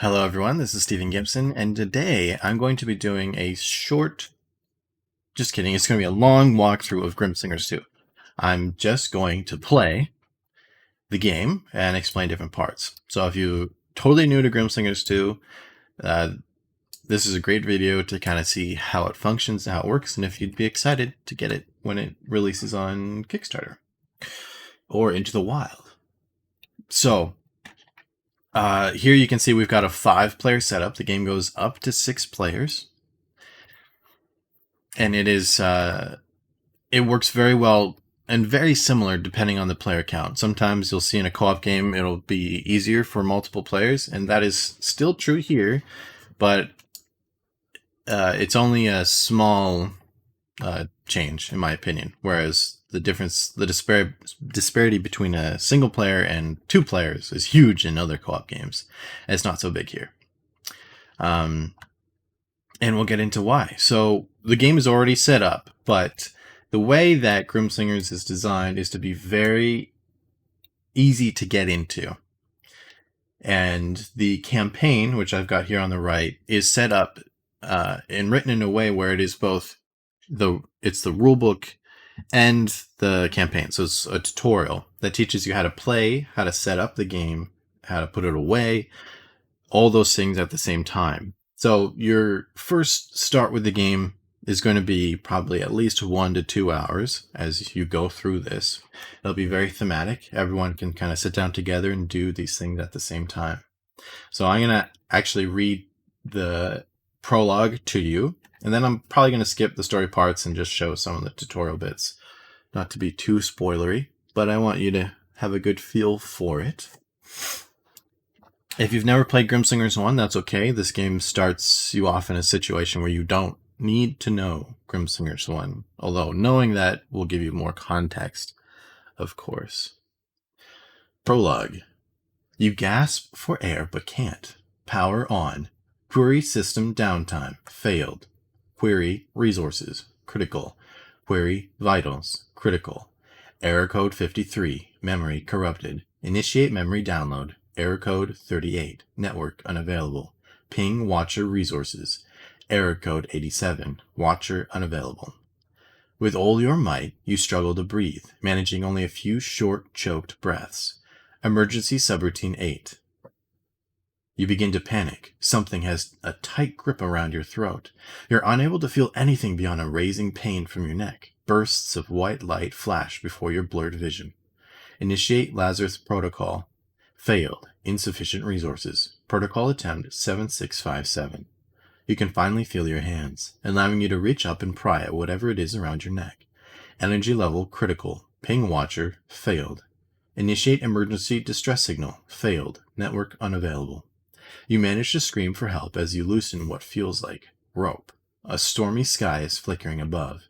Hello everyone, this is Stephen Gibson, and today I'm going to be doing a short, just kidding, it's going to be a long walkthrough of Grimslingers 2. I'm just going to play the game and explain different parts. So if you're totally new to Grimslingers 2, this is a great video to kind of see how it functions and how it works, and if you'd be excited to get it when it releases on Kickstarter or Into the Wild. So here you can see we've got a 5-player setup. The game goes up to 6 players. And it is, it works very well and very similar depending on the player count. Sometimes you'll see in a co-op game, it'll be easier for multiple players. And that is still true here, but it's only a small change in my opinion. Whereas the disparity between a single player and 2 players is huge in other co-op games. And it's not so big here. And we'll get into why. So the game is already set up, but the way that Grimslingers is designed is to be very easy to get into. And the campaign, which I've got here on the right, is set up and written in a way where it is both it's the rulebook and the campaign. So it's a tutorial that teaches you how to play, how to set up the game, how to put it away, all those things at the same time. So your first start with the game is going to be probably at least 1 to 2 hours as you go through this. It'll be very thematic. Everyone can kind of sit down together and do these things at the same time. So I'm going to actually read the prologue to you, and then I'm probably going to skip the story parts and just show some of the tutorial bits. Not to be too spoilery, but I want you to have a good feel for it. If you've never played Grimslingers 1, that's okay. This game starts you off in a situation where you don't need to know Grimslingers 1, although knowing that will give you more context, of course. Prologue. You gasp for air but can't. Power on. Query system downtime. Failed. Query resources. Critical. Query vitals. Critical. Error code 53. Memory corrupted. Initiate memory download. Error code 38. Network unavailable. Ping watcher resources. Error code 87. Watcher unavailable. With all your might, you struggle to breathe, managing only a few short, choked breaths. Emergency subroutine 8. You begin to panic. Something has a tight grip around your throat. You're unable to feel anything beyond a raising pain from your neck. Bursts of white light flash before your blurred vision. Initiate Lazarus protocol. Failed. Insufficient resources. Protocol attempt 7657. You can finally feel your hands, allowing you to reach up and pry at whatever it is around your neck. Energy level critical. Ping watcher. Failed. Initiate emergency distress signal. Failed. Network unavailable. You manage to scream for help as you loosen what feels like rope. A stormy sky is flickering above.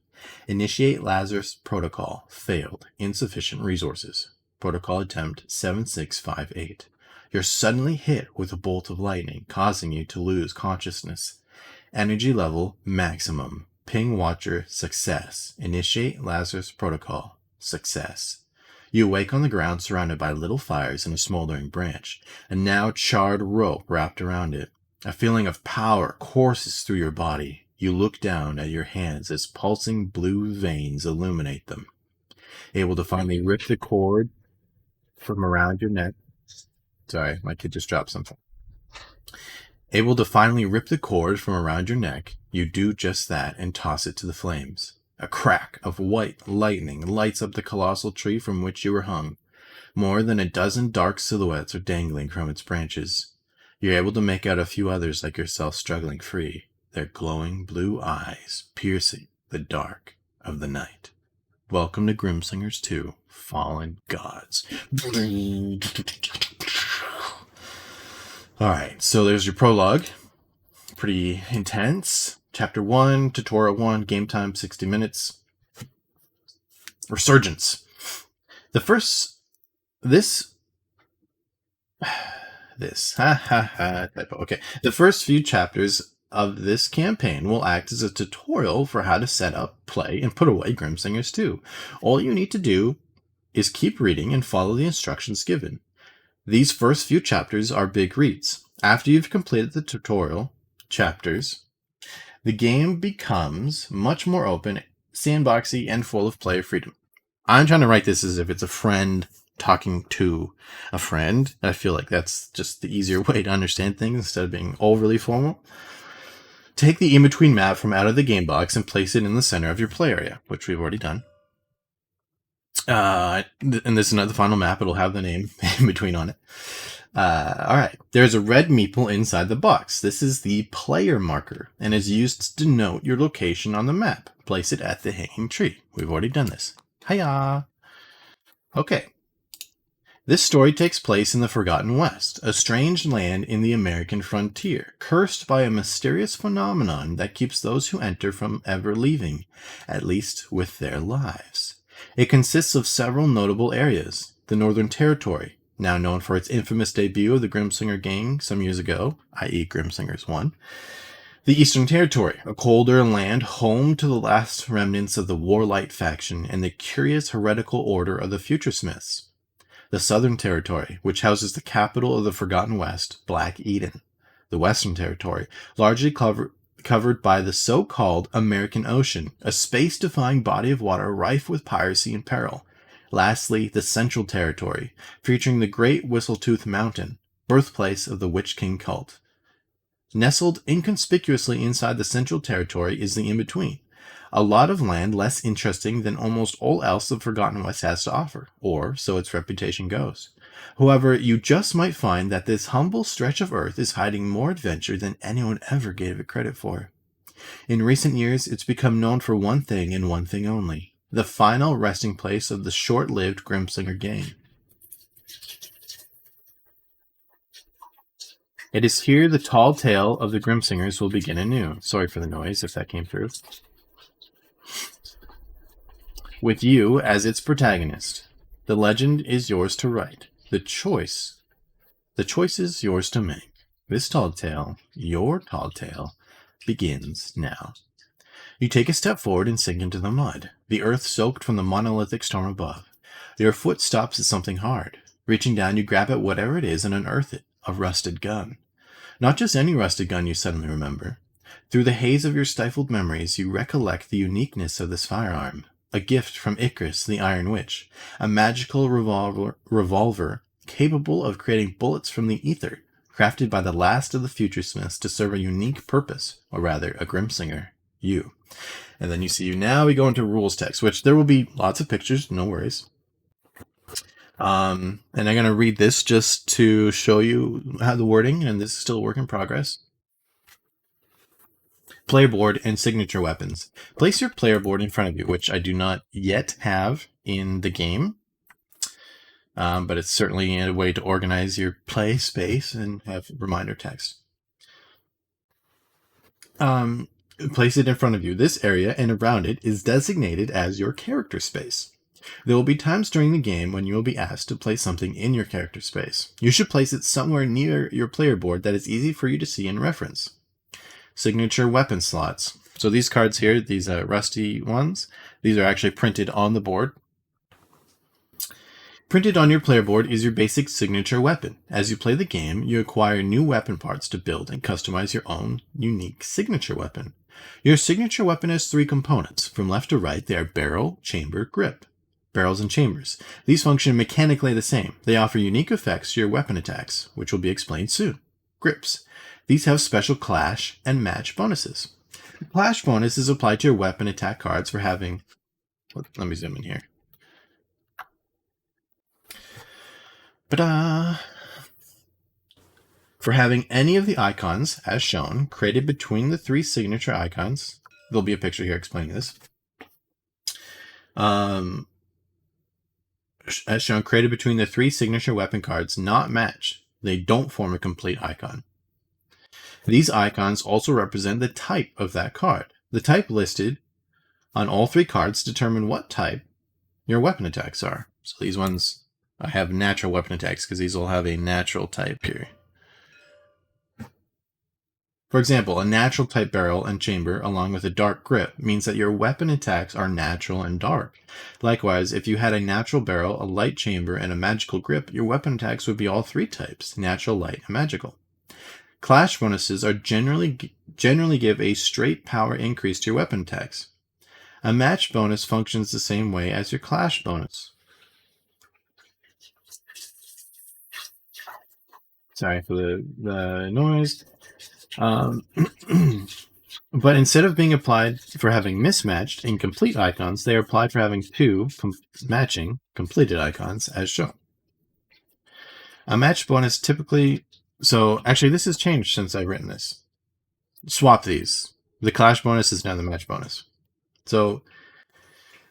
Initiate Lazarus protocol. Failed. Insufficient resources. Protocol attempt 7658. You're suddenly hit with a bolt of lightning, causing you to lose consciousness. Energy level maximum. Ping watcher success. Initiate Lazarus protocol. Success. You awake on the ground surrounded by little fires and a smoldering branch, a now charred rope wrapped around it. A feeling of power courses through your body. You look down at your hands as pulsing blue veins illuminate them. Able to finally rip the cord from around your neck. Sorry, my kid just dropped something. Able to finally rip the cord from around your neck, you do just that and toss it to the flames. A crack of white lightning lights up the colossal tree from which you were hung. More than a dozen dark silhouettes are dangling from its branches. You're able to make out a few others like yourself struggling free, their glowing blue eyes piercing the dark of the night. Welcome to Grimslingers 2, Fallen Gods. Alright, so there's your prologue. Pretty intense. Chapter 1, Tutorial 1, game time 60 minutes. Resurgence. The first... This... Okay. The first few chapters of this campaign will act as a tutorial for how to set up, play, and put away Grimslingers 2. All you need to do is keep reading and follow the instructions given. These first few chapters are big reads. After you've completed the tutorial chapters, the game becomes much more open, sandboxy, and full of player freedom. I'm trying to write this as if it's a friend talking to a friend. I feel like that's just the easier way to understand things instead of being overly formal. Take the in-between map from out of the game box and place it in the center of your play area, which we've already done. And this is not the final map. It'll have the name in between on it. All right. There's a red meeple inside the box. This is the player marker and is used to denote your location on the map. Place it at the hanging tree. We've already done this. Hiya! Okay. This story takes place in the Forgotten West, a strange land in the American frontier, cursed by a mysterious phenomenon that keeps those who enter from ever leaving, at least with their lives. It consists of several notable areas. The Northern Territory, now known for its infamous debut of the Grimslinger gang some years ago, i.e. Grimslingers 1. The Eastern Territory, a colder land home to the last remnants of the Warlight faction and the curious heretical order of the Futuresmiths. The Southern Territory, which houses the capital of the Forgotten West, Black Eden. The Western Territory, largely covered by the so-called American Ocean, a space-defying body of water rife with piracy and peril. Lastly, the Central Territory, featuring the Great Whistletooth Mountain, birthplace of the Witch King cult. Nestled inconspicuously inside the Central Territory is the in-between, a lot of land less interesting than almost all else the Forgotten West has to offer, or so its reputation goes. However, you just might find that this humble stretch of earth is hiding more adventure than anyone ever gave it credit for. In recent years, it's become known for one thing and one thing only: the final resting place of the short-lived Grimslinger gang. It is here the tall tale of the Grimslingers will begin anew. Sorry for the noise, if that came through. With you as its protagonist. The legend is yours to write. The choice is yours to make. This tall tale, your tall tale, begins now. You take a step forward and sink into the mud, the earth soaked from the monolithic storm above. Your foot stops at something hard. Reaching down, you grab at whatever it is and unearth it, a rusted gun. Not just any rusted gun, you suddenly remember. Through the haze of your stifled memories, you recollect the uniqueness of this firearm. A gift from Icarus, the Iron Witch, a magical revolver capable of creating bullets from the ether, crafted by the last of the Futuresmiths to serve a unique purpose, or rather, a Grimslinger, you. And then you see now we go into rules text, which there will be lots of pictures, no worries. And I'm going to read this just to show you how the wording, and this is still a work in progress. Player board and signature weapons. Place your player board in front of you, which I do not yet have in the game, but it's certainly a way to organize your play space and have reminder text. Place it in front of you. This area and around it is designated as your character space. There will be times during the game when you will be asked to place something in your character space. You should place it somewhere near your player board that is easy for you to see and reference. Signature weapon slots. So these cards here, these rusty ones, these are actually printed on the board. Printed on your player board is your basic signature weapon. As you play the game, you acquire new weapon parts to build and customize your own unique signature weapon. Your signature weapon has 3 components. From left to right, they are barrel, chamber, grip. Barrels and chambers. These function mechanically the same. They offer unique effects to your weapon attacks, which will be explained soon. Grips. These have special clash and match bonuses. The clash bonus is applied to your weapon attack cards for having... Let me zoom in here. For having any of the icons, as shown, created between the 3 signature icons. There'll be a picture here explaining this. As shown, created between the 3 signature weapon cards not match. They don't form a complete icon. These icons also represent the type of that card. The type listed on all 3 cards determine what type your weapon attacks are. So these ones, I have natural weapon attacks because these will have a natural type here. For example, a natural type barrel and chamber along with a dark grip means that your weapon attacks are natural and dark. Likewise, if you had a natural barrel, a light chamber, and a magical grip, your weapon attacks would be all 3 types, natural, light, and magical. Clash bonuses are generally give a straight power increase to your weapon attacks. A match bonus functions the same way as your clash bonus. Sorry for the noise. But instead of being applied for having mismatched incomplete icons, they are applied for having two matching completed icons as shown. A match bonus typically... So, actually, this has changed since I've written this. Swap these. The clash bonus is now the match bonus. So,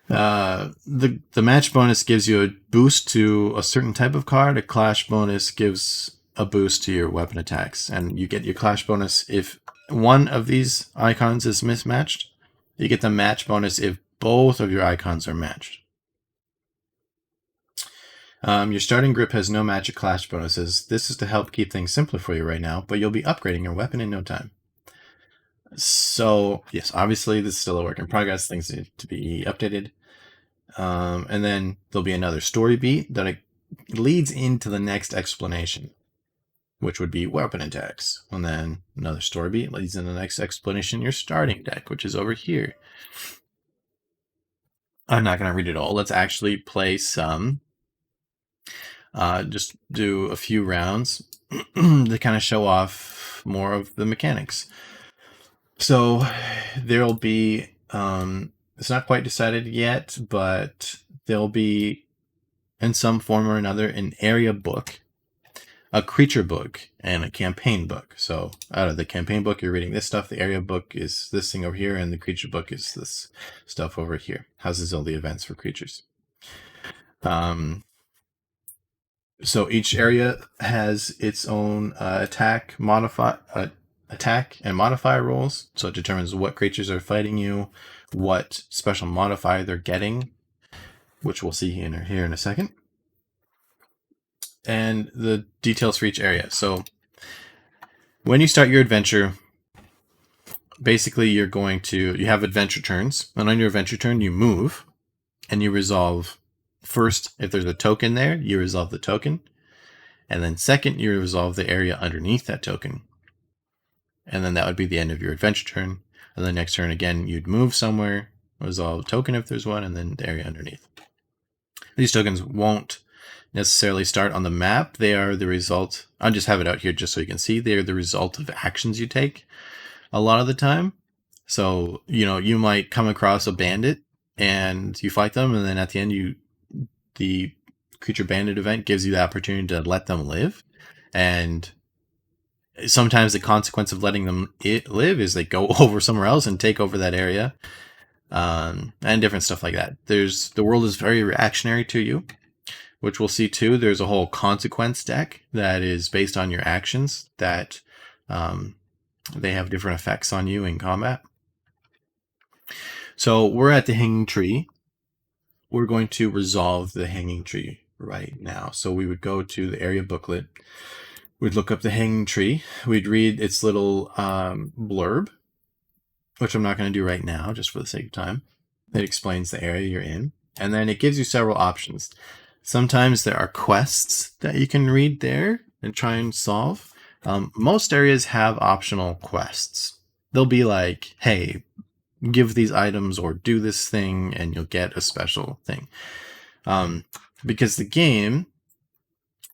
the match bonus gives you a boost to a certain type of card. A clash bonus gives a boost to your weapon attacks. And you get your clash bonus if one of these icons is mismatched. You get the match bonus if both of your icons are matched. Your starting grip has no magic clash bonuses. This is to help keep things simpler for you right now, but you'll be upgrading your weapon in no time. So, yes, obviously this is still a work in progress. Things need to be updated. And then there'll be another story beat that leads into the next explanation, which would be weapon attacks. And then another story beat leads into the next explanation, your starting deck, which is over here. I'm not going to read it all. Let's actually play some. Just do a few rounds to kind of show off more of the mechanics. So there'll be, it's not quite decided yet, but there'll be in some form or another an area book, a creature book, and a campaign book. So out of the campaign book, you're reading this stuff. The area book is this thing over here, and the creature book is this stuff over here. Houses all the events for creatures. So each area has its own attack and modifier rolls. So it determines what creatures are fighting you, what special modifier they're getting, which we'll see here in a second, and the details for each area. So when you start your adventure, basically you have adventure turns, and on your adventure turn you move and you resolve. First, if there's a token there, you resolve the token. And then second, you resolve the area underneath that token. And then that would be the end of your adventure turn. And the next turn, again, you'd move somewhere, resolve a token if there's one, and then the area underneath. These tokens won't necessarily start on the map. They are the result. I'll just have it out here just so you can see. They are the result of actions you take a lot of the time. So, you might come across a bandit and you fight them, and then at the end, the creature bandit event gives you the opportunity to let them live. And sometimes the consequence of letting them live is they go over somewhere else and take over that area, and different stuff like that. The world is very reactionary to you, which we'll see too. There's a whole consequence deck that is based on your actions that they have different effects on you in combat. So we're at the hanging tree. We're going to resolve the hanging tree right now. So we would go to the area booklet. We'd look up the hanging tree. We'd read its little blurb, which I'm not going to do right now, just for the sake of time. It explains the area you're in. And then it gives you several options. Sometimes there are quests that you can read there and try and solve. Most areas have optional quests. They'll be like, hey, give these items or do this thing and you'll get a special thing. Because the game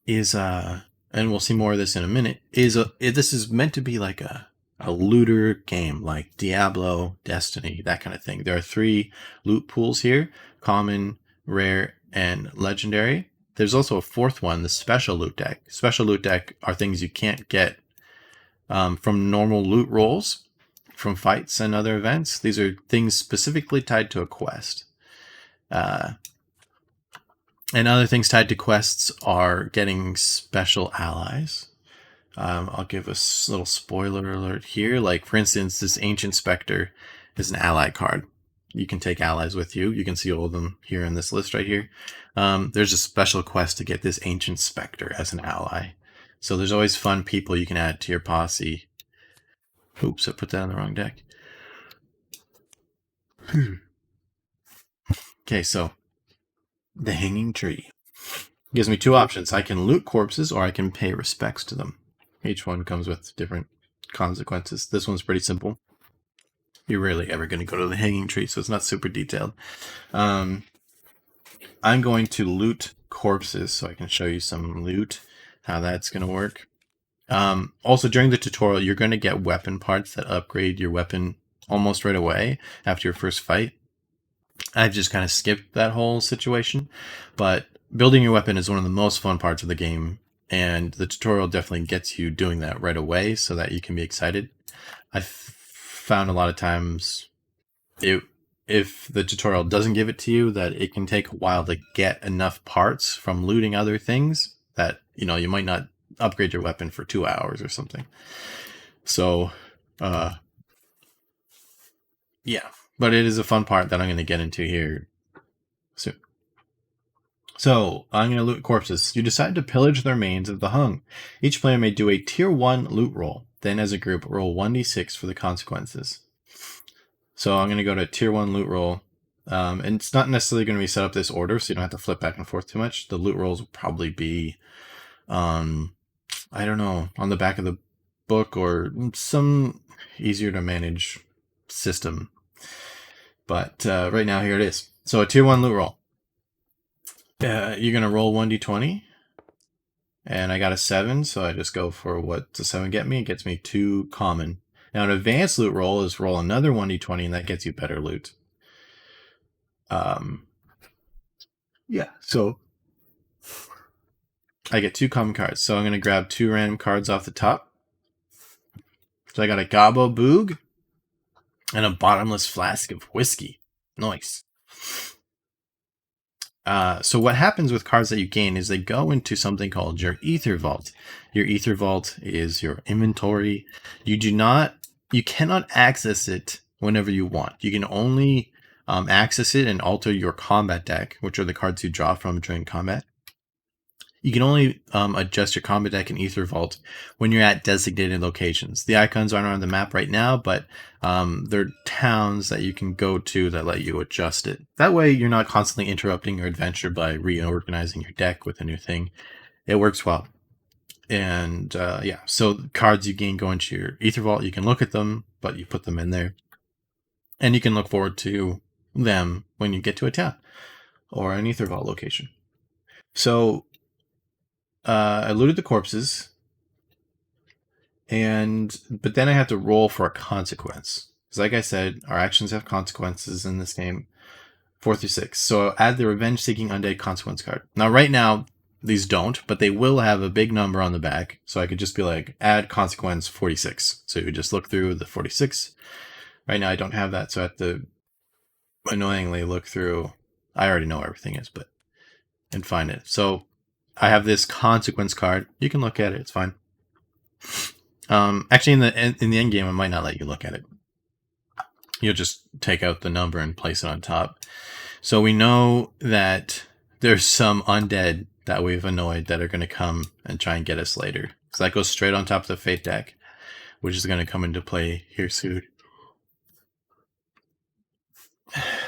is, and we'll see more of this in a minute, this is meant to be like a looter game, like Diablo, Destiny, that kind of thing. There are 3 loot pools here: common, rare, and legendary. There's also a 4th one, the special loot deck. Special loot deck are things you can't get from normal loot rolls, from fights and other events. These are things specifically tied to a quest. And other things tied to quests are getting special allies. I'll give a little spoiler alert here. Like, for instance, this Ancient Spectre is an ally card. You can take allies with you. You can see all of them here in this list right here. There's a special quest to get this Ancient Spectre as an ally. So there's always fun people you can add to your posse. Oops, I put that on the wrong deck. Okay, so the hanging tree gives me 2 options. I can loot corpses or I can pay respects to them. Each one comes with different consequences. This one's pretty simple. You're rarely ever going to go to the hanging tree, so it's not super detailed. I'm going to loot corpses so I can show you some loot, how that's going to work. Also, during the tutorial, you're going to get weapon parts that upgrade your weapon almost right away after your first fight. I've just kind of skipped that whole situation, but building your weapon is one of the most fun parts of the game, and the tutorial definitely gets you doing that right away so that you can be excited. I've found a lot of times if the tutorial doesn't give it to you, that it can take a while to get enough parts from looting other things that, you know, you might not upgrade your weapon for 2 hours or something. So, yeah, but it is a fun part that I'm going to get into here soon. So, I'm going to loot corpses. You decide to pillage the remains of the hung. Each player may do a tier 1 loot roll. Then, as a group, roll 1d6 for the consequences. So, I'm going to go to tier 1 loot roll. And it's not necessarily going to be set up this order, so you don't have to flip back and forth too much. The loot rolls will probably be, I don't know, on the back of the book or some easier to manage system. But right now, here it is. So, a tier 1 loot roll. You're going to roll 1d20. And I got a 7, so I just go for what does 7 get me? It gets me 2 common. Now, an advanced loot roll is roll another 1d20, and that gets you better loot. Yeah, so I get 2 common cards. So I'm going to grab 2 random cards off the top. So I got a Gobbo Boog and a bottomless flask of whiskey. Nice. So what happens with cards that you gain is they go into something called your Ether Vault. Your Ether Vault is your inventory. You cannot access it whenever you want. You can only access it and alter your combat deck, which are the cards you draw from during combat. You can only adjust your combat deck in Ether Vault when you're at designated locations. The icons aren't on the map right now, but they're towns that you can go to that let you adjust it. That way you're not constantly interrupting your adventure by reorganizing your deck with a new thing. It works well. And yeah, so the cards you gain go into your Ether Vault. You can look at them, but you put them in there. And you can look forward to them when you get to a town or an Ether Vault location. So I looted the corpses, but then I have to roll for a consequence. Because like I said, our actions have consequences in this game, 4 through 6. So I'll add the revenge-seeking undead consequence card. Now, right now, these don't, but they will have a big number on the back. So I could just be like, add consequence 46. So you just look through the 46. Right now, I don't have that, so I have to annoyingly look through. I already know where everything is, and find it. So I have this consequence card. You can look at it. It's fine. Actually, in the end game, I might not let you look at it. You'll just take out the number and place it on top. So we know that there's some undead that we've annoyed that are going to come and try and get us later. So that goes straight on top of the fate deck, which is going to come into play here soon.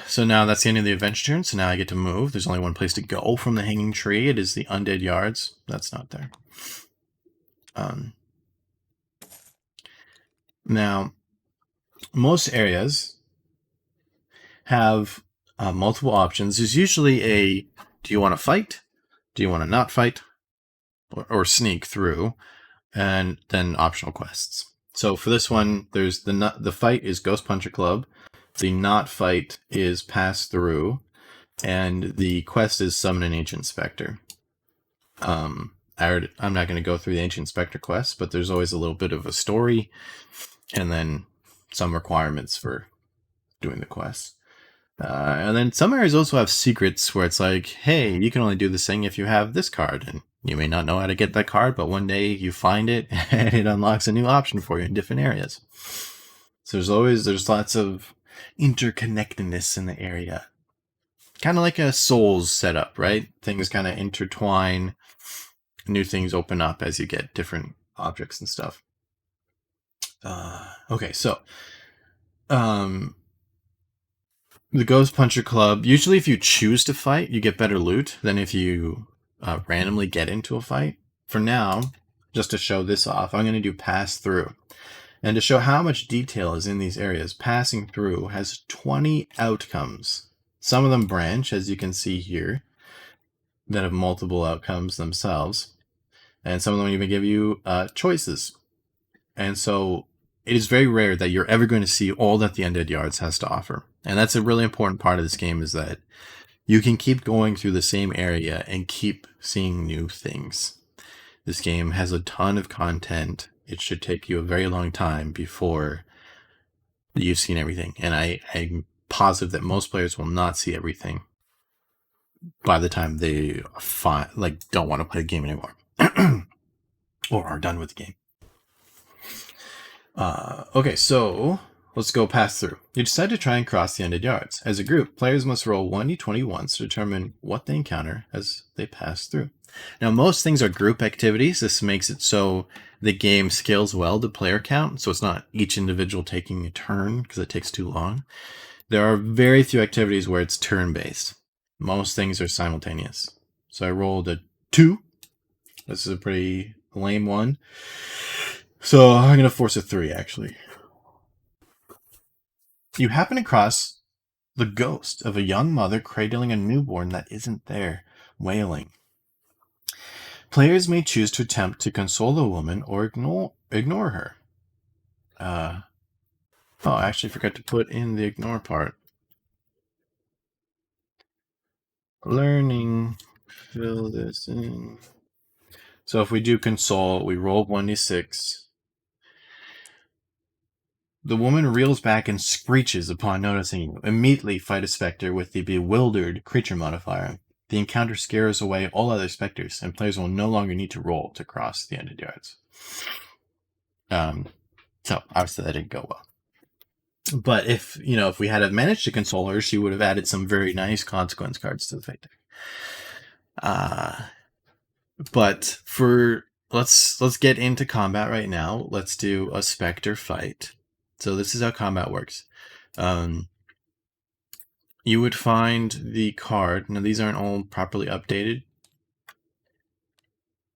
So now that's the end of the adventure turn. So now I get to move. There's only one place to go from the hanging tree. It is the undead yards. That's not there. Now, most areas have multiple options. There's usually a, do you want to fight? Do you want to not fight? Or sneak through? And then optional quests. So for this one, there's the fight is Ghost Puncher Club. The not fight is pass through, and the quest is summon an ancient specter. I'm not going to go through the ancient specter quest, but there's always a little bit of a story, and then some requirements for doing the quest. And then some areas also have secrets where it's like, hey, you can only do this thing if you have this card, and you may not know how to get that card, but one day you find it and it unlocks a new option for you in different areas. So there's lots of interconnectedness in the area. Kind of like a Souls setup, right? Things kind of intertwine, new things open up as you get different objects and stuff. Okay, so the Ghost Puncher Club, usually if you choose to fight, you get better loot than if you randomly get into a fight. For now, just to show this off, I'm going to do pass through. And to show how much detail is in these areas, passing through has 20 outcomes. Some of them branch, as you can see here, that have multiple outcomes themselves. And some of them even give you choices. And so it is very rare that you're ever going to see all that the Undead Yards has to offer. And that's a really important part of this game, is that you can keep going through the same area and keep seeing new things. This game has a ton of content. It should take you a very long time before you've seen everything. And I'm positive that most players will not see everything by the time they don't want to play the game anymore or are done with the game. Okay, so let's go pass through. You decide to try and cross the Undead Yards. As a group, players must roll 1d20 once to determine what they encounter as they pass through. Now, most things are group activities. This makes it so the game scales well to player count, so it's not each individual taking a turn because it takes too long. There are very few activities where it's turn-based. Most things are simultaneous. So I rolled a 2. This is a pretty lame one. So I'm going to force a 3, actually. You happen across the ghost of a young mother cradling a newborn that isn't there, wailing. Players may choose to attempt to console the woman or ignore her. I actually forgot to put in the ignore part. Learning, fill this in. So if we do console, we roll 1d6. The woman reels back and screeches upon noticing you. Immediately fight a specter with the bewildered creature modifier. The encounter scares away all other specters, and players will no longer need to roll to cross the Undead Yards. So obviously that didn't go well. But if we had managed to console her, she would have added some very nice consequence cards to the fate deck. But let's get into combat right now. Let's do a specter fight. So this is how combat works. You would find the card. Now, these aren't all properly updated.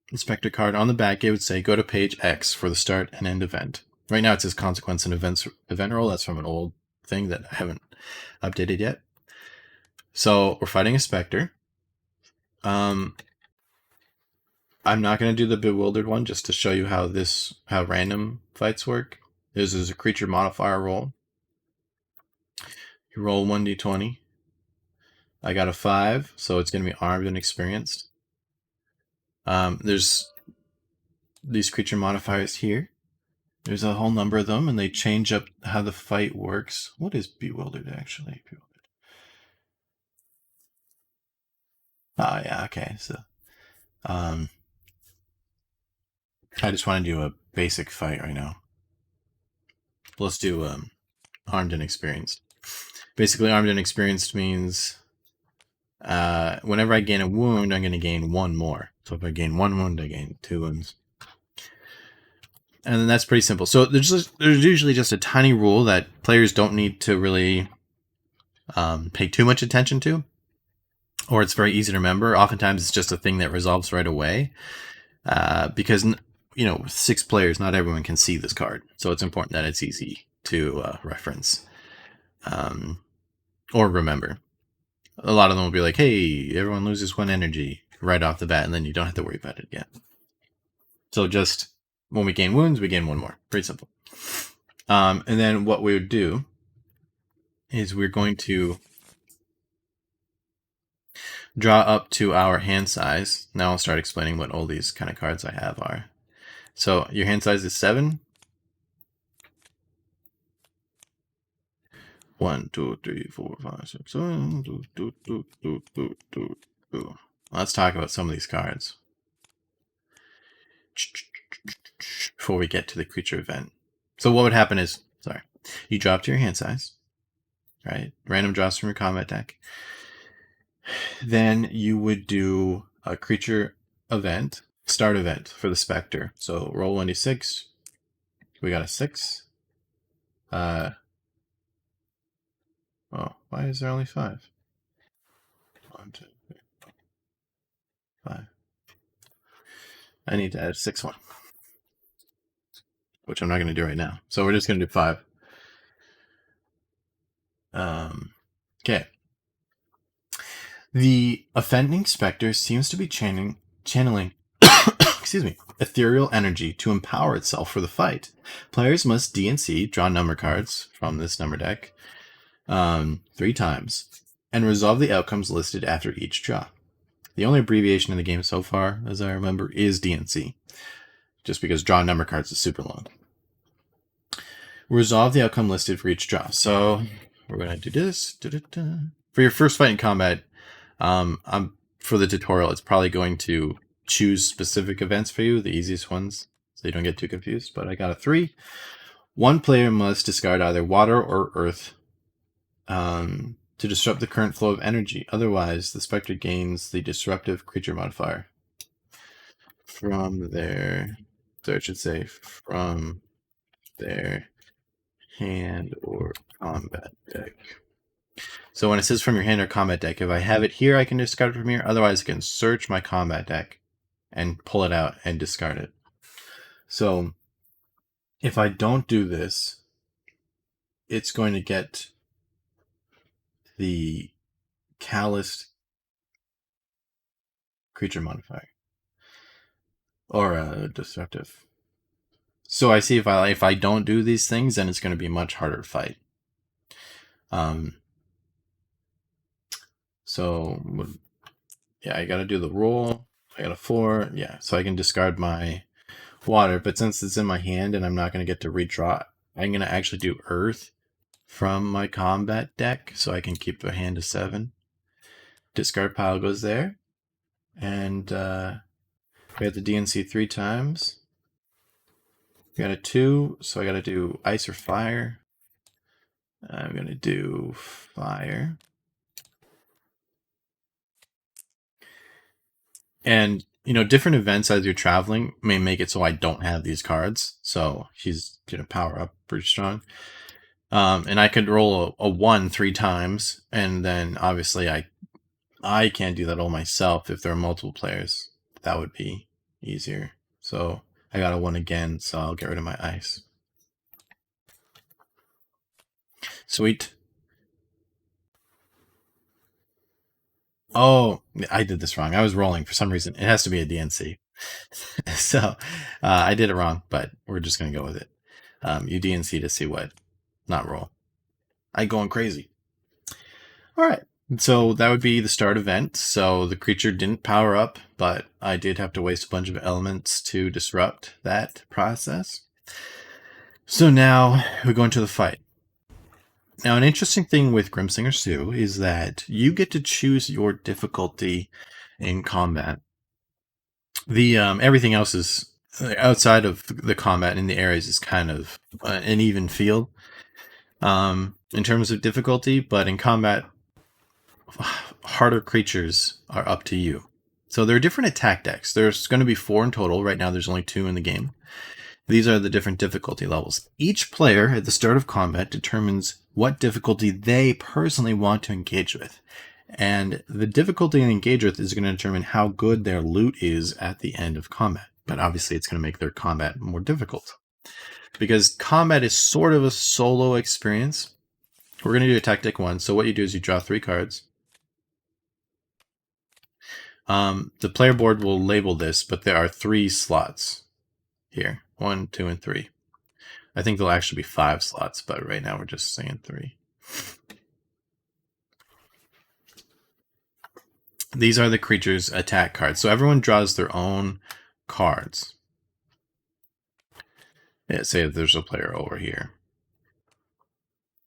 The Spectre card on the back, it would say, go to page X for the start and end event. Right now it says consequence and event roll. That's from an old thing that I haven't updated yet. So we're fighting a Spectre. I'm not going to do the bewildered one just to show you how random fights work. This is a creature modifier roll. You roll 1d20. I got a 5, so it's going to be armed and experienced. There's these creature modifiers here. There's a whole number of them, and they change up how the fight works. What is bewildered, actually? Oh, yeah, okay. So, I just want to do a basic fight right now. Let's do armed and experienced. Basically, armed and experienced means whenever I gain a wound, I'm going to gain 1 more. So if I gain 1 wound, I gain 2 wounds. And then that's pretty simple. So there's usually just a tiny rule that players don't need to really pay too much attention to, or it's very easy to remember. Oftentimes it's just a thing that resolves right away because, with 6 players, not everyone can see this card. So it's important that it's easy to reference or remember. A lot of them will be like, hey, everyone loses 1 energy right off the bat, and then you don't have to worry about it again. So just when we gain wounds, we gain 1 more. Pretty simple. And then what we would do is we're going to draw up to our hand size. Now I'll start explaining what all these kind of cards I have are. So your hand size is 7. 1, 2, 3, 4, 5, 6, 7. Let's talk about some of these cards before we get to the creature event. So what would happen is, you drop to your hand size, right? Random draws from your combat deck. Then you would do a creature event, start event for the Spectre. So roll 1d6. We got a 6. Why is there only 5? 1, 2, 3, 4, 5. I need to add a 6th one. which I'm not going to do right now. So we're just going to do 5. Okay. The offending specter seems to be channeling excuse me, ethereal energy to empower itself for the fight. Players must D and C, draw number cards from this number deck 3 times, and resolve the outcomes listed after each draw. The only abbreviation in the game so far, as I remember, is D and C, just because draw number cards is super long. Resolve the outcome listed for each draw. So we're going to do this. For your first fight in combat, for the tutorial, it's probably going to choose specific events for you, the easiest ones, so you don't get too confused. But I got a 3. One player must discard either water or earth to disrupt the current flow of energy. Otherwise, the specter gains the disruptive creature modifier from their, so it should say from their hand or combat deck. So when it says from your hand or combat deck, if I have it here, I can discard it from here. Otherwise, I can search my combat deck and pull it out and discard it. So if I don't do this, it's going to get the calloused creature modifier or disruptive. So I see if I don't do these things, then it's going to be much harder to fight. So yeah, I got to do the roll. I got a 4. Yeah, so I can discard my water, but since it's in my hand and I'm not going to get to redraw, I'm going to actually do earth from my combat deck so I can keep the hand to 7. Discard pile goes there, and we have the DNC 3 times. We got a 2, so I got to do ice or fire. I'm going to do fire. And, you know, different events as you're traveling may make it so I don't have these cards. So he's going to power up pretty strong. And I could roll a 1 3 times. And then obviously I can't do that all myself. If there are multiple players, that would be easier. So I got a 1 again, so I'll get rid of my ice. Sweet. Oh, I did this wrong. I was rolling for some reason. It has to be a DNC. So I did it wrong, but we're just going to go with it. You DNC to see what, not roll. I'm going crazy. All right. So that would be the start event. So the creature didn't power up, but I did have to waste a bunch of elements to disrupt that process. So now we go into the fight. Now, an interesting thing with Grimslingers 2 is that you get to choose your difficulty in combat. The everything else is outside of the combat in the areas is kind of an even field in terms of difficulty, but in combat, harder creatures are up to you. So there are different attack decks. There's going to be 4 in total. Right now, there's only 2 in the game. These are the different difficulty levels. Each player at the start of combat determines what difficulty they personally want to engage with. And the difficulty they engage with is going to determine how good their loot is at the end of combat. But obviously it's going to make their combat more difficult. Because combat is sort of a solo experience. We're going to do attack deck 1. So what you do is you draw 3 cards. The player board will label this, but there are 3 slots here. 1, 2, and 3. I think there'll actually be 5 slots, but right now we're just saying 3. These are the creature's attack cards. So everyone draws their own cards. Yeah, say if there's a player over here.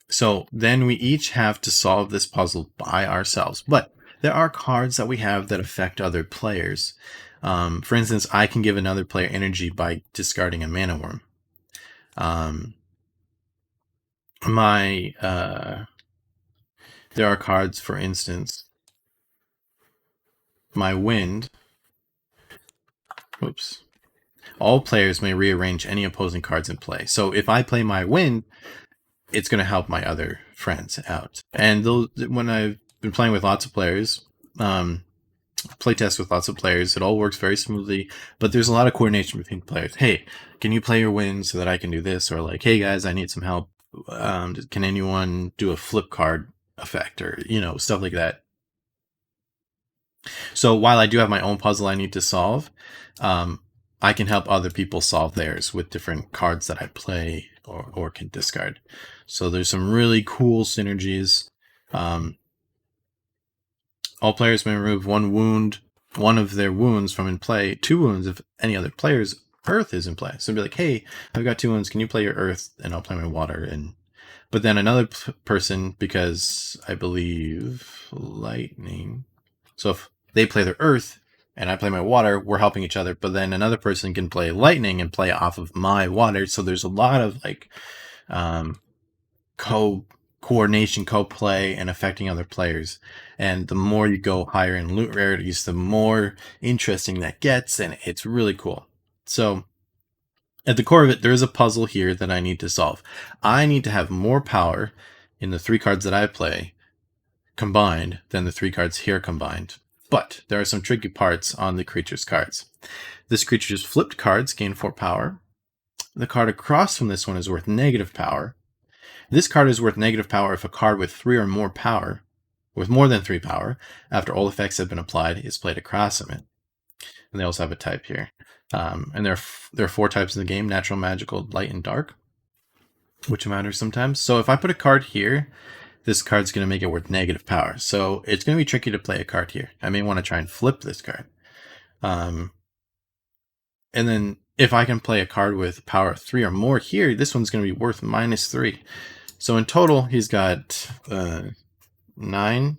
So then we each have to solve this puzzle by ourselves. But there are cards that we have that affect other players. For instance, I can give another player energy by discarding a mana worm. There are cards, for instance, my wind. Oops. All players may rearrange any opposing cards in play. So if I play my wind, it's going to help my other friends out. And those, when I've been playing with lots of players, playtest with lots of players. It all works very smoothly, but there's a lot of coordination between players. Hey, can you play your win so that I can do this? Or like, hey guys, I need some help. Can anyone do a flip card effect, or stuff like that? So while I do have my own puzzle I need to solve, I can help other people solve theirs with different cards that I play or can discard. So there's some really cool synergies. All players may remove one of their wounds from in play, 2 wounds if any other player's earth is in play. So it'd be like, hey, I've got 2 wounds, can you play your earth? And I'll play my water. But then another person, because I believe lightning. So if they play their earth and I play my water, we're helping each other. But then another person can play lightning and play off of my water. So there's a lot of like coordination, co-play, and affecting other players. And the more you go higher in loot rarities, the more interesting that gets, and it's really cool. So at the core of it, there is a puzzle here that I need to solve. I need to have more power in the 3 cards that I play combined than the 3 cards here combined. But there are some tricky parts on the creature's cards. This creature's flipped cards gain 4 power. The card across from this one is worth negative power. This card is worth negative power if a card with 3 or more power, with more than 3 power, after all effects have been applied, is played across from it. And they also have a type here. And there are 4 types in the game: natural, magical, light, and dark, which matters sometimes. So if I put a card here, this card's going to make it worth negative power. So it's going to be tricky to play a card here. I may want to try and flip this card. And then if I can play a card with power of 3 or more here, this one's going to be worth -3. So in total, he's got 9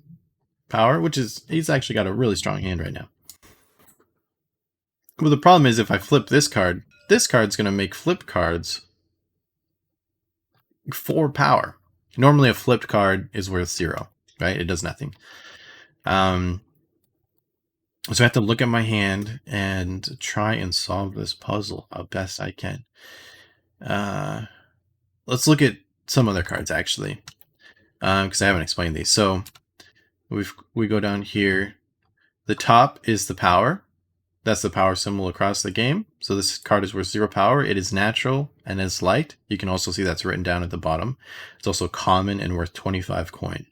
power, which is, he's actually got a really strong hand right now. Well, the problem is if I flip this card's going to make flip cards 4 power. Normally a flipped card is worth 0, right? It does nothing. So I have to look at my hand and try and solve this puzzle how best I can. Let's look at some other cards actually, because I haven't explained these. So we go down here. The top is the power. That's the power symbol across the game. So this card is worth 0 power. It is natural and is light. You can also see that's written down at the bottom. It's also common and worth 25 coin.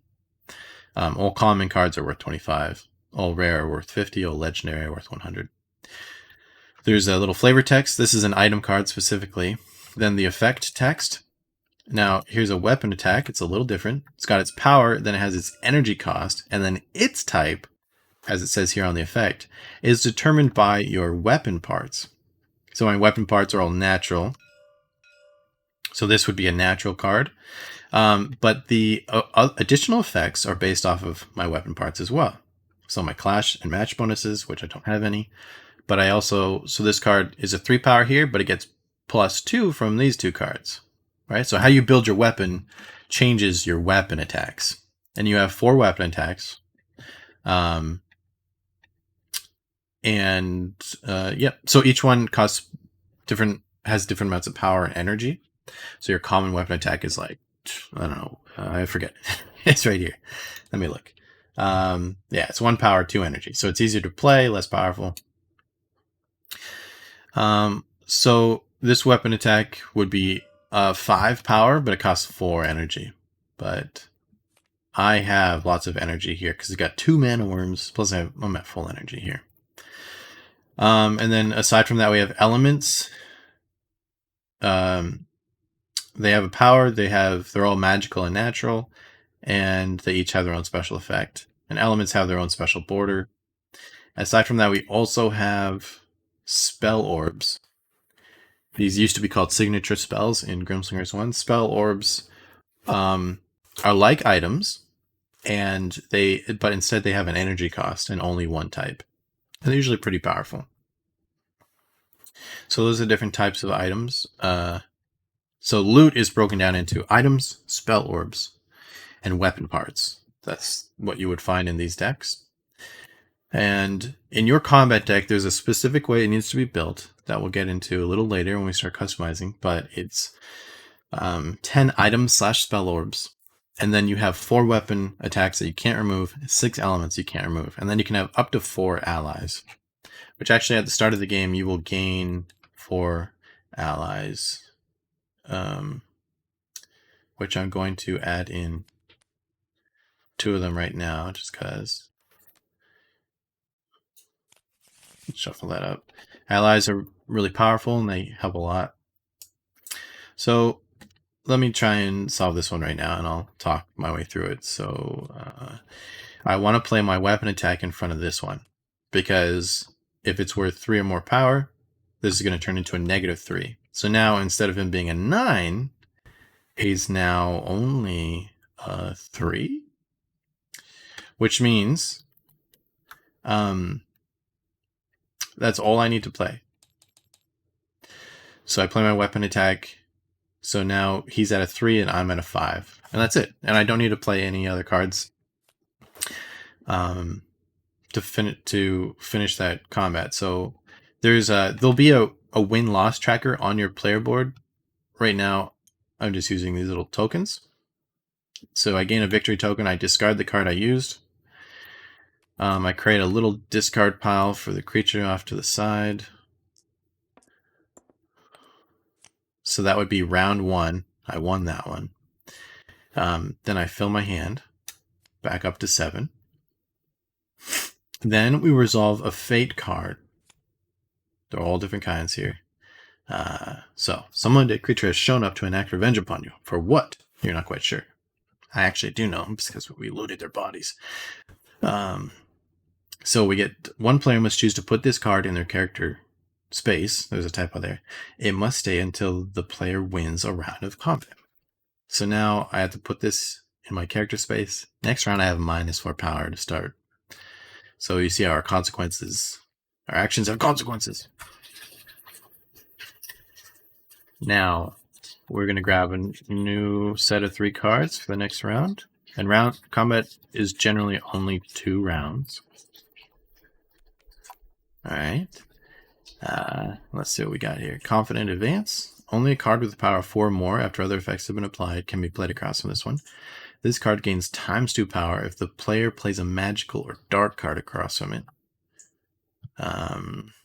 All common cards are worth 25. All rare are worth 50. All legendary are worth 100. There's a little flavor text. This is an item card specifically. Then the effect text. Now, here's a weapon attack. It's a little different. It's got its power, then it has its energy cost, and then its type, as it says here on the effect, is determined by your weapon parts. So my weapon parts are all natural. So this would be a natural card. But the additional effects are based off of my weapon parts as well. So my clash and match bonuses, which I don't have any. But I also, so this card is a 3 power here, but it gets +2 from these 2 cards. Right? So how you build your weapon changes your weapon attacks. And you have 4 weapon attacks. Yep. So each one has different amounts of power and energy. So your common weapon attack is like, I don't know, I forget. It's right here. Let me look. Yeah, it's 1 power, 2 energy. So it's easier to play, less powerful. So this weapon attack would be 5 power, but it costs 4 energy. But I have lots of energy here because it's got 2 mana worms, plus I'm at full energy here. And then aside from that, we have elements. They have a power. They're all magical and natural, and they each have their own special effect. And elements have their own special border. Aside from that, we also have spell orbs. These used to be called signature spells in Grimslingers 1. Spell orbs are like items, but instead they have an energy cost and only 1 type. And they're usually pretty powerful. So those are different types of items. So loot is broken down into items, spell orbs, and weapon parts. That's what you would find in these decks. And in your combat deck, there's a specific way it needs to be built that we'll get into a little later when we start customizing, but it's 10 items /spell orbs, And then you have 4 weapon attacks that you can't remove, 6 elements you can't remove. And then you can have up to 4 allies, which actually at the start of the game, you will gain 4 allies, which I'm going to add in 2 of them right now, just because. Shuffle that up. Allies are really powerful and they help a lot. So let me try and solve this one right now, and I'll talk my way through it. So I want to play my weapon attack in front of this one, because if it's worth 3 or more power, this is going to turn into a -3. So now instead of him being a 9, he's now only a 3, which means that's all I need to play. So I play my weapon attack. So now he's at a 3 and I'm at a 5. And that's it. And I don't need to play any other cards to finish that combat. So there'll be a win-loss tracker on your player board. Right now, I'm just using these little tokens. So I gain a victory token. I discard the card I used. I create a little discard pile for the creature off to the side. So that would be round 1. I won that one. Then I fill my hand back up to 7. Then we resolve a fate card. They're all different kinds here. So, summoned creature has shown up to enact revenge upon you. For what? You're not quite sure. I actually do know because we looted their bodies. So we get 1 player must choose to put this card in their character space. There's a typo there. It must stay until the player wins a round of combat. So now I have to put this in my character space. Next round I have -4 power to start. So you see our consequences. Our actions have consequences. Now we're going to grab a new set of 3 cards for the next round. And round combat is generally only 2 rounds. All right. Let's see what we got here. Confident Advance. Only a card with a power of 4 or more after other effects have been applied can be played across from this one. This card gains ×2 power if the player plays a magical or dark card across from it.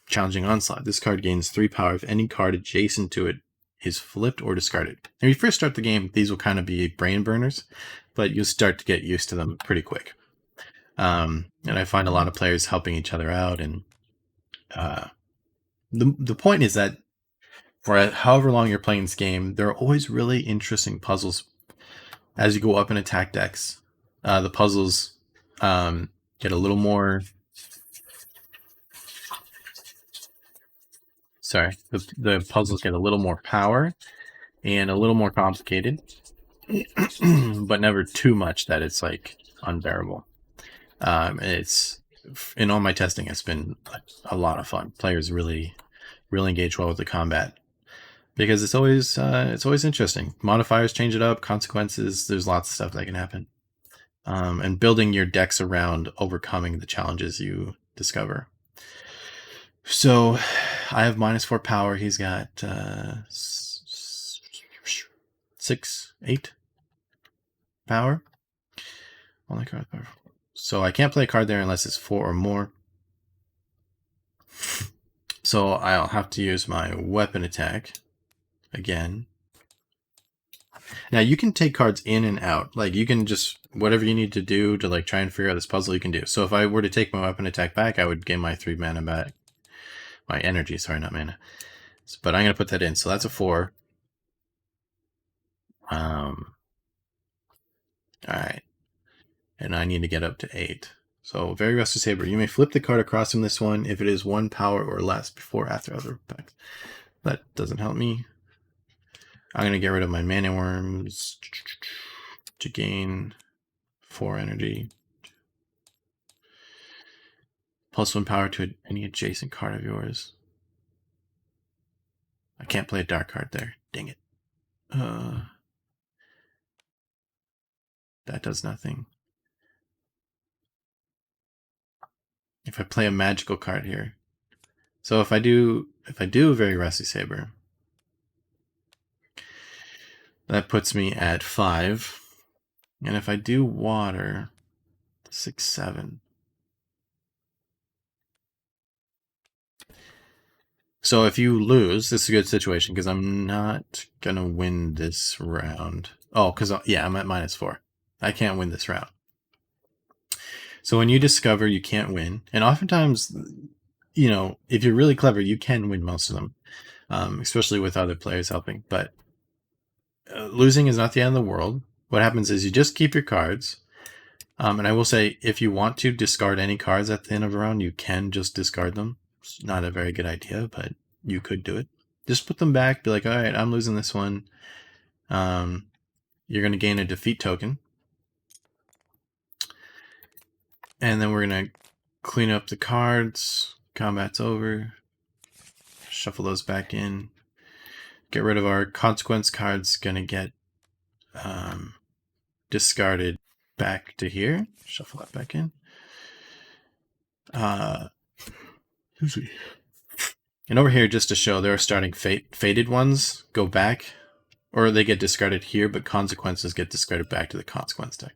Challenging Onslaught. This card gains 3 power if any card adjacent to it is flipped or discarded. When you first start the game, these will kind of be brain burners, but you'll start to get used to them pretty quick. And I find a lot of players helping each other out, and the point is that for however long you're playing this game, there are always really interesting puzzles as you go up in attack decks. The puzzles get a little more. Sorry, the puzzles get a little more power and a little more complicated, but never too much that it's like unbearable. It's in all my testing, it's been a lot of fun. Players really engage well with the combat because it's always interesting. Modifiers change it up, consequences. There's lots of stuff that can happen, and building your decks around overcoming the challenges you discover. So I have -4 power. He's got 6, 8 power. Only card power. So I can't play a card there unless it's 4 or more. So I'll have to use my weapon attack again. Now you can take cards in and out. Like you can just, whatever you need to do to like try and figure out this puzzle, you can do. So if I were to take my weapon attack back, I would gain my 3 mana back. My energy, sorry, not mana. But I'm going to put that in. So that's a 4. All right. And I need to get up to 8. So Very Rusty Saber. You may flip the card across from this one if it is 1 power or less before or after other effects. That doesn't help me. I'm going to get rid of my Mana Worms to gain 4 energy. +1 power to any adjacent card of yours. I can't play a dark card there. Dang it. That does nothing. If I play a magical card here. So if I do Very Rusty Saber, that puts me at 5. And if I do water, 6, 7. So if you lose, this is a good situation because I'm not going to win this round. Oh, because, yeah, I'm at -4. I can't win this round. So when you discover you can't win, and oftentimes, you know, if you're really clever, you can win most of them, especially with other players helping. But losing is not the end of the world. What happens is you just keep your cards. And I will say, if you want to discard any cards at the end of a round, you can just discard them. It's not a very good idea, but you could do it. Just put them back. Be like, all right, I'm losing this one. You're going to gain a defeat token. And then we're going to clean up the cards. Combat's over. Shuffle those back in. Get rid of our consequence cards. Going to get discarded back to here. Shuffle that back in. And over here, just to show, there are starting faded ones go back, or they get discarded here, but consequences get discarded back to the consequence deck.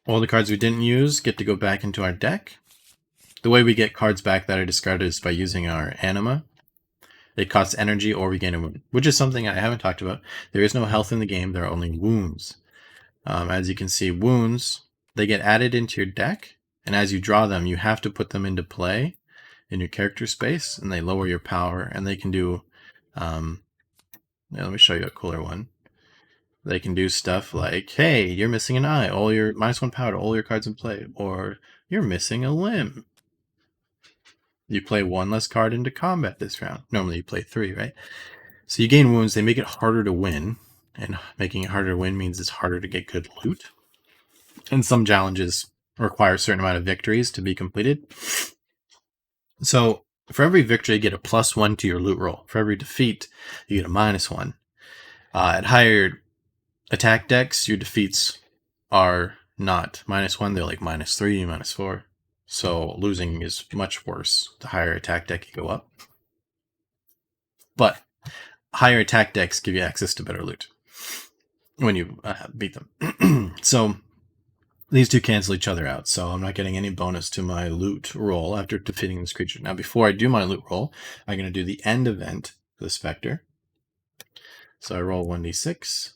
All the cards we didn't use get to go back into our deck. The way we get cards back that are discarded is by using our anima. It costs energy or we gain a wound, which is something I haven't talked about. There is no health in the game. There are only wounds. As you can see, wounds, they get added into your deck. And as you draw them, you have to put them into play in your character space, and they lower your power. And they can do, let me show you a cooler one. They can do stuff like, hey, you're missing an eye, all your -1 power to all your cards in play, or you're missing a limb. You play 1 less card into combat this round. Normally you play 3, right? So you gain wounds. They make it harder to win, and making it harder to win means it's harder to get good loot. And some challenges require a certain amount of victories to be completed. So for every victory, you get a +1 to your loot roll. For every defeat, you get a -1. At higher attack decks, your defeats are not -1, they're like -3, -4. So losing is much worse the higher attack deck you go up. But higher attack decks give you access to better loot when you beat them. So these two cancel each other out, so I'm not getting any bonus to my loot roll after defeating this creature. Now, before I do my loot roll, I'm going to do the end event for the Spectre. So I roll 1d6.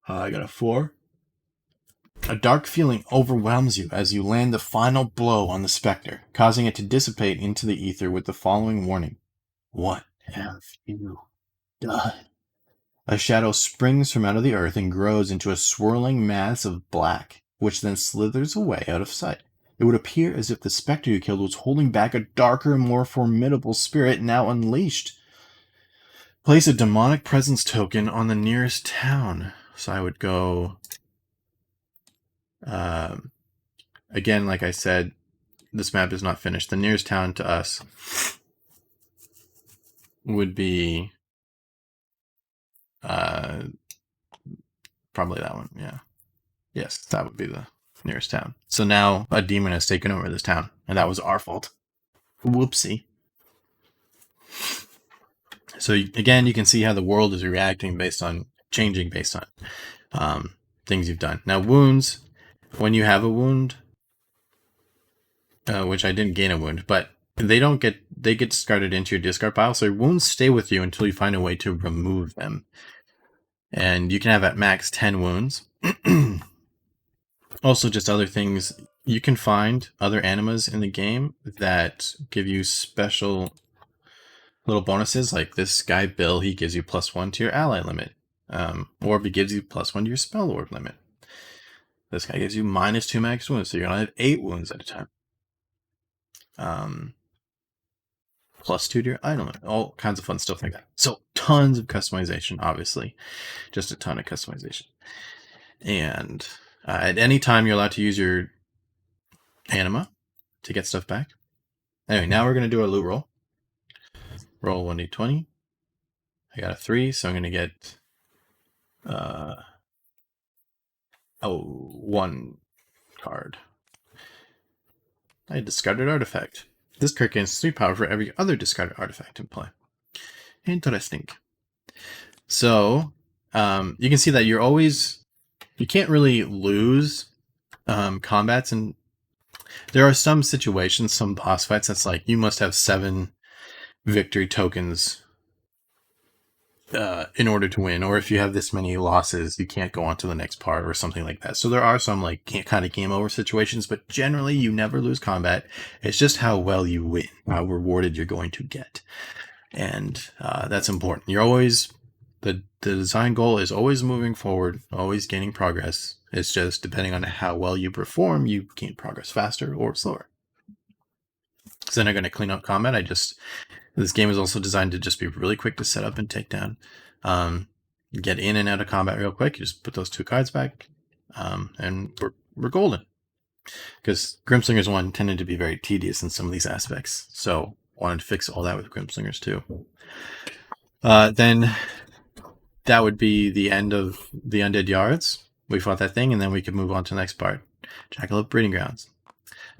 I got a 4. A dark feeling overwhelms you as you land the final blow on the Spectre, causing it to dissipate into the ether with the following warning. What have you done? A shadow springs from out of the earth and grows into a swirling mass of black, which then slithers away out of sight. It would appear as if the Spectre you killed was holding back a darker, more formidable spirit now unleashed. Place a demonic presence token on the nearest town. So I would go... again, like I said, this map is not finished. The nearest town to us would be probably that one, yeah. Yes, that would be the nearest town. So now a demon has taken over this town, and that was our fault. Whoopsie. So again, you can see how the world is reacting based on, changing based on things you've done. Now wounds, when you have a wound, which I didn't gain a wound, but they get discarded into your discard pile, so your wounds stay with you until you find a way to remove them. And you can have at max 10 wounds. Also, just other things. You can find other animas in the game that give you special little bonuses, like this guy Bill, he gives you +1 to your ally limit. Or if he gives you +1 to your spell orb limit. This guy gives you -2 max wounds, so you're gonna have 8 wounds at a time. +2 to your item limit. All kinds of fun stuff like that. So tons of customization, obviously. Just a ton of customization. And at any time, you're allowed to use your anima to get stuff back. Anyway, now we're going to do a loot roll. Roll 1d20. I got a 3, so I'm going to get 1 card. I discarded artifact. This card gains 3 power for every other discarded artifact in play. Interesting. So you can see that you can't really lose combats, and there are some situations, some boss fights that's like you must have 7 victory tokens in order to win, or if you have this many losses, you can't go on to the next part or something like that. So there are some like kind of game over situations, but generally you never lose combat. It's just how well you win, how rewarded you're going to get, and that's important. You're always the design goal is always moving forward, always gaining progress. It's just depending on how well you perform, you gain progress faster or slower. So then I'm going to clean up combat. This game is also designed to just be really quick to set up and take down. Get in and out of combat real quick. You just put those 2 cards back, and we're golden. Because Grimslingers 1 tended to be very tedious in some of these aspects, so wanted to fix all that with Grimslingers 2. Then that would be the end of the Undead Yards. We fought that thing, and then we could move on to the next part. Jackalope Breeding Grounds.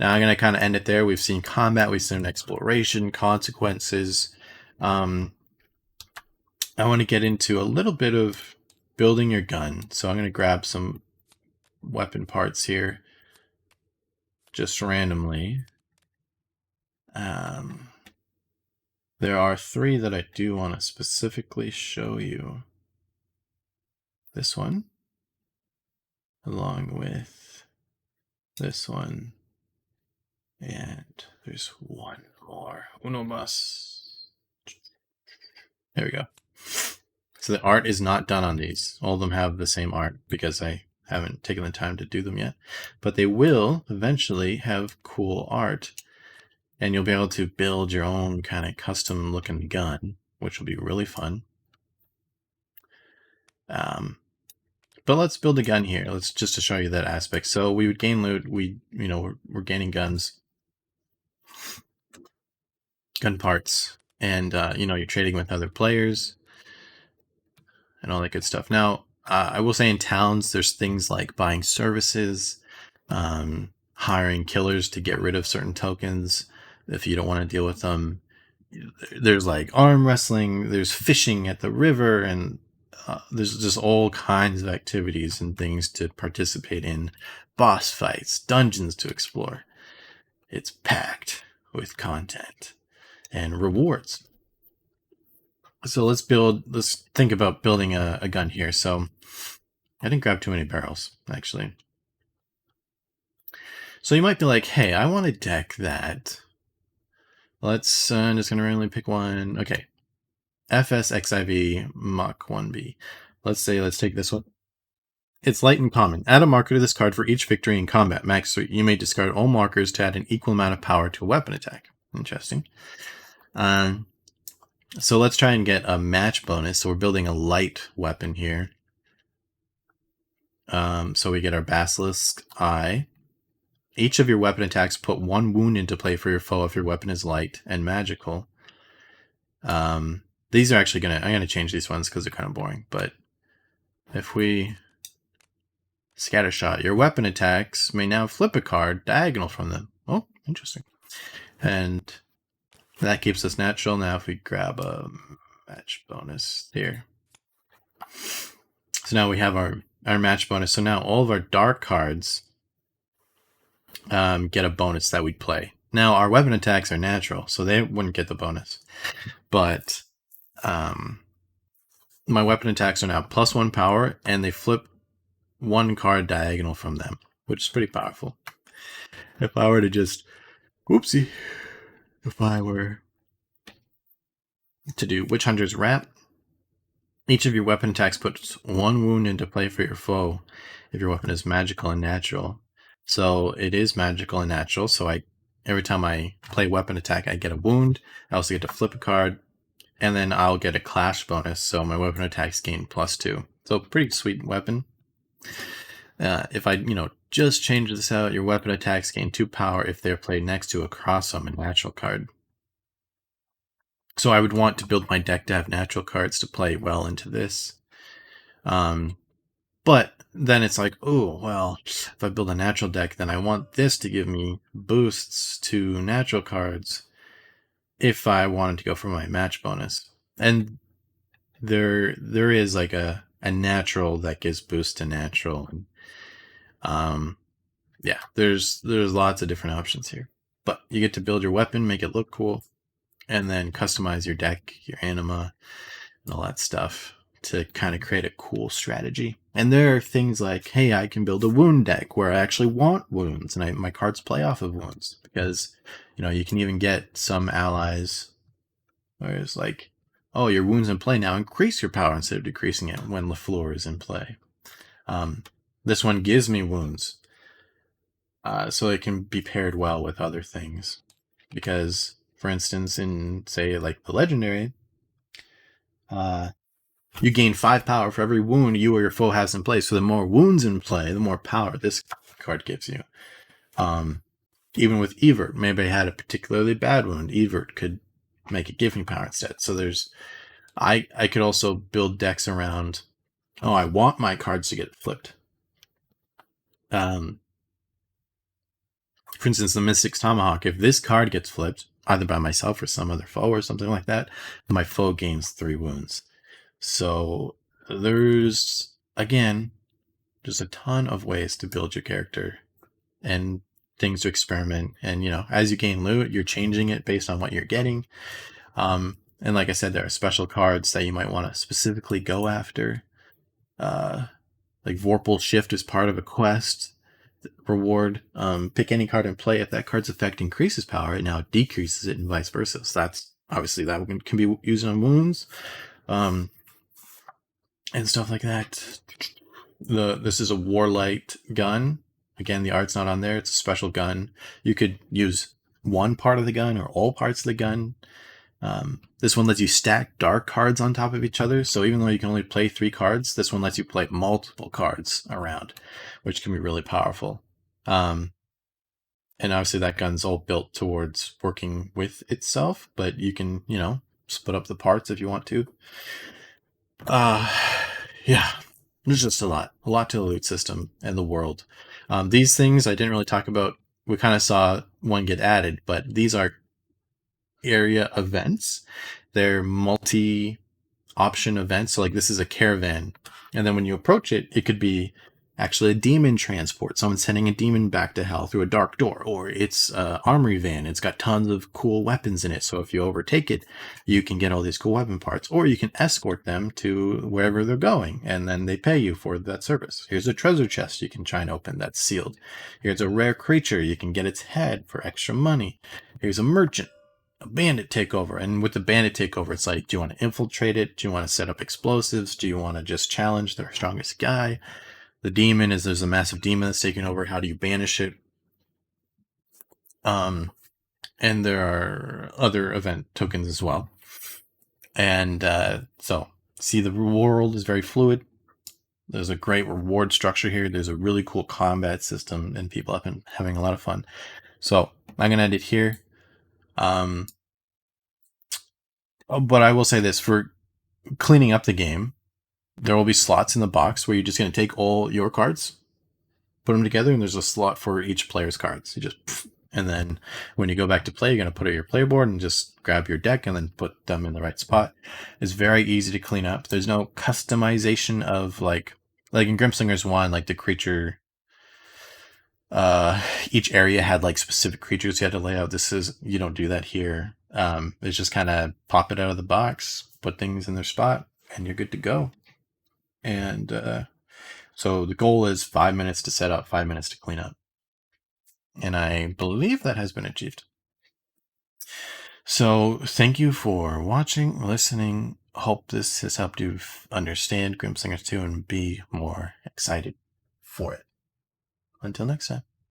Now I'm going to kind of end it there. We've seen combat, we've seen exploration, consequences. I want to get into a little bit of building your gun. So I'm going to grab some weapon parts here just randomly. There are 3 that I do want to specifically show you. This one, along with this one. And there's one more. Uno mas. There we go. So the art is not done on these. All of them have the same art because I haven't taken the time to do them yet. But they will eventually have cool art. And you'll be able to build your own kind of custom looking gun, which will be really fun. But let's build a gun here. Let's just to show you that aspect. So we would gain loot. We're gaining guns. Gun parts, and you're trading with other players and all that good stuff. Now I will say in towns there's things like buying services, hiring killers to get rid of certain tokens if you don't want to deal with them. There's like arm wrestling, there's fishing at the river, and there's just all kinds of activities and things to participate in. Boss fights, dungeons to explore. It's packed with content and rewards. So let's think about building a gun here. So I didn't grab too many barrels, actually. So you might be like, hey, I want a deck that, I'm just going to randomly pick one. Okay. FSXIV Mach 1B. Let's take this one. It's light and common. Add a marker to this card for each victory in combat. Max 3. You may discard all markers to add an equal amount of power to a weapon attack. Interesting. So let's try and get a match bonus. So we're building a light weapon here. So we get our Basilisk Eye. Each of your weapon attacks put 1 wound into play for your foe if your weapon is light and magical. These are actually I'm gonna change these ones because they're kind of boring. But if we Scattershot, your weapon attacks may now flip a card diagonal from them. Oh, interesting. And that keeps us natural. Now if we grab a match bonus here. So now we have our match bonus. So now all of our dark cards get a bonus that we'd play. Now our weapon attacks are natural, so they wouldn't get the bonus. But my weapon attacks are now +1 power, and they flip 1 card diagonal from them, which is pretty powerful. If I were to just, if I were to do Witch Hunter's Wrap, each of your weapon attacks puts 1 wound into play for your foe if your weapon is magical and natural. So it is magical and natural, so every time I play weapon attack, I get a wound. I also get to flip a card, and then I'll get a clash bonus, so my weapon attacks gain +2. So pretty sweet weapon. If I, just change this out, your weapon attacks gain 2 power if they're played next to a cross-summon natural card. So I would want to build my deck to have natural cards to play well into this. But then it's like, oh, well, if I build a natural deck, then I want this to give me boosts to natural cards if I wanted to go for my match bonus. And there is like a natural that gives boost to natural, and yeah, there's lots of different options here. But you get to build your weapon, make it look cool, and then customize your deck, your anima, and all that stuff to kind of create a cool strategy. And there are things like, hey, I can build a wound deck where I actually want wounds, and my cards play off of wounds, because you can even get some allies where it's like, oh, your wounds in play now increase your power instead of decreasing it when LaFleur is in play. This one gives me wounds, so it can be paired well with other things. Because, for instance, in, say, like the Legendary, you gain 5 power for every wound you or your foe has in play. So the more wounds in play, the more power this card gives you. Even with Evert, maybe I had a particularly bad wound. Evert could make it give me power instead. So I could also build decks around, I want my cards to get flipped. For instance, the Mystic's Tomahawk, if this card gets flipped, either by myself or some other foe or something like that, my foe gains 3 wounds. So there's, again, just a ton of ways to build your character and things to experiment. And, as you gain loot, you're changing it based on what you're getting. And like I said, there are special cards that you might want to specifically go after. Like Vorpal Shift is part of a quest reward. Pick any card in play. If that card's effect increases power, it now decreases it, and vice versa. So that's obviously that can be used on wounds, and stuff like that. This is a Warlight gun. Again, the art's not on there. It's a special gun. You could use one part of the gun or all parts of the gun. This one lets you stack dark cards on top of each other. So even though you can only play 3 cards, this one lets you play multiple cards around, which can be really powerful. And obviously that gun's all built towards working with itself, but you can, split up the parts if you want to. Yeah, there's just a lot to the loot system and the world. These things I didn't really talk about. We kind of saw one get added, but these are area events. They're multi-option events. So like this is a caravan, and then when you approach it, it could be actually a demon transport. Someone's sending a demon back to hell through a dark door, or it's an armory van. It's got tons of cool weapons in it. So if you overtake it, you can get all these cool weapon parts, or you can escort them to wherever they're going, and then they pay you for that service. Here's a treasure chest you can try and open that's sealed. Here's a rare creature. You can get its head for extra money. Here's a merchant. A bandit takeover. And with the bandit takeover, it's like, do you want to infiltrate it? Do you want to set up explosives? Do you want to just challenge their strongest guy? The demon is, there's a massive demon that's taking over. How do you banish it? And there are other event tokens as well. And so, see, the world is very fluid. There's a great reward structure here. There's a really cool combat system, and people have been having a lot of fun. So I'm going to end it here. But I will say this, for cleaning up the game, there will be slots in the box where you're just going to take all your cards, put them together, and there's a slot for each player's cards. You just, and then when you go back to play, you're going to put it your player board and just grab your deck and then put them in the right spot. It's very easy to clean up. There's no customization of like in Grimslingers 1, like the creature, each area had like specific creatures you had to lay out. You don't do that here. It's just kind of pop it out of the box, put things in their spot, and you're good to go. And so the goal is 5 minutes to set up, 5 minutes to clean up. And I believe that has been achieved. So thank you for watching, listening. Hope this has helped you understand Grimslingers 2 and be more excited for it. Until next time.